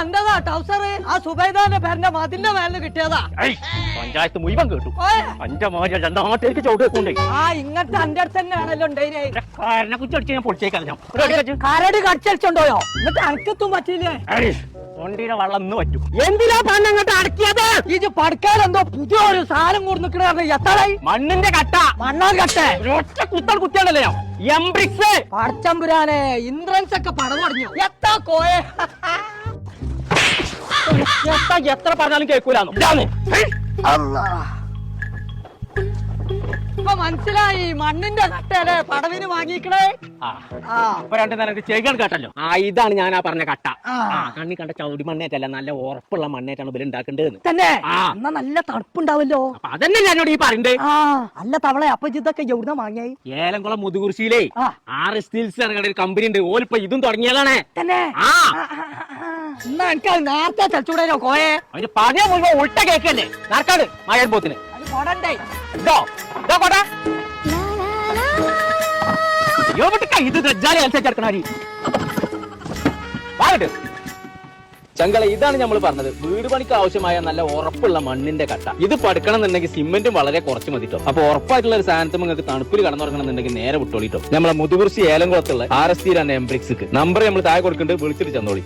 എന്റേതാ ടൗസർ ആ സുബൈദാന്റെ പേരിന്റെ മതിന്റെ മേലിന് കിട്ടിയതാ. പഞ്ചായത്ത് മുഴുവൻ കേട്ടു. അഞ്ച മോനെ രണ്ടാമത്തേക്ക് ചവിട്ട് വെക്കൊണ്ടേ. ആ ഇങ്ങനത്തെ എന്റെ അടുത്ത് തന്നെയാണല്ലോ ഉണ്ടായിനെ. കാരനെ കുറിച്ച് ഞാൻ പൊളിച്ചേക്കാം. കരടി കടിച്ചോണ്ടോയോ എന്നിട്ട് അനക്കത്തും പറ്റിയില്ലേ? വണ്ടിയുടെ വെള്ളം ഇന്ന് പറ്റും. എന്തിനാ പണ്ട് അങ്ങോട്ട് അടക്കിയത്? ഇത് പടക്കാൻ എന്തോ പുതിയൊരു സാധനം കൊടുക്കണ എത്രയായി? മണ്ണിന്റെ കട്ട. മണ്ണാൻ കട്ടെ ഒറ്റ കുത്തൽ കുത്തിയാണല്ലോ എംബ്രിക്സ്. പടച്ചമ്പുരാനെ ഇൻഷുറൻസ് ഒക്കെ പടം തുടങ്ങിയോ? എത്താ കോയെ എത്ര പറഞ്ഞാലും കേൾക്കൂലാന്ന്. ഇപ്പൊ മനസ്സിലായി മണ്ണിന്റെ കട്ടയല്ലേ പടവിന് വാങ്ങിക്കണേ. ഇപ്പൊ രണ്ടു നേരം ചെകിയാണ് കേട്ടല്ലോ. ഇതാണ് ഞാൻ പറഞ്ഞ കട്ട. കണ്ണി കണ്ട ചവിടി മണ്ണേറ്റല്ല, നല്ല ഉറപ്പുള്ള മണ്ണേറ്റാണ് ഇവര് ഉണ്ടാക്കേണ്ടത് തന്നെ. എന്നാ നല്ല തണുപ്പുണ്ടാവല്ലോ. അതന്നെ ഞാനോട് ഈ പറയണ്ടേ. അല്ല തവളെ അപ്പൊ ഇതൊക്കെ എവിടുന്ന വാങ്ങിയായി? ഏലംകുളം മുതുകുറിശിയിലേ ആർ സ്റ്റീൽസ് ഒരു കമ്പനി ഉണ്ട്. ഓലിപ്പോ ഇതും തുടങ്ങിയതാണ് തന്നെ. എന്നാ എനിക്ക് നേരത്തെ ചച്ചൂടേനോ കോയെ? അതിന് പറഞ്ഞ മുഴുവൻ ഉൾട്ട കേക്കല്ലേ നടക്കാട് മഴ പോത്തിന്. കൊടണ്ടേ ഇതോ ഇതോ കൊട ഇത് ദജ്ജാലി അനുസരിച്ചെടുക്കണ വാങ്ങട്ട് ചങ്കള. ഇതാണ് നമ്മൾ പറഞ്ഞത്, വീട് പണിക്ക് ആവശ്യമായ നല്ല ഉറപ്പുള്ള മണ്ണിന്റെ കട്ട. ഇത് പഠിക്കണം എന്നുണ്ടെങ്കിൽ സിമെന്റും വളരെ കുറച്ച് മതിട്ടോ. അപ്പൊ ഉറപ്പായിട്ടുള്ള ഒരു സാധനത്തിൽ നിങ്ങൾക്ക് തണുപ്പിൽ കടന്നുറങ്ങണമെന്നുണ്ടെങ്കിൽ നേരെ വിട്ടോളിട്ടോ. നമ്മളെ മുതുകുറിശി ഏലംകുളത്തുള്ള RST എംബ്രിക്സ് നമ്പർ നമ്മൾ താഴെ കൊടുക്കുന്നുണ്ട്, വിളിച്ചിട്ട് ചെന്നോളി.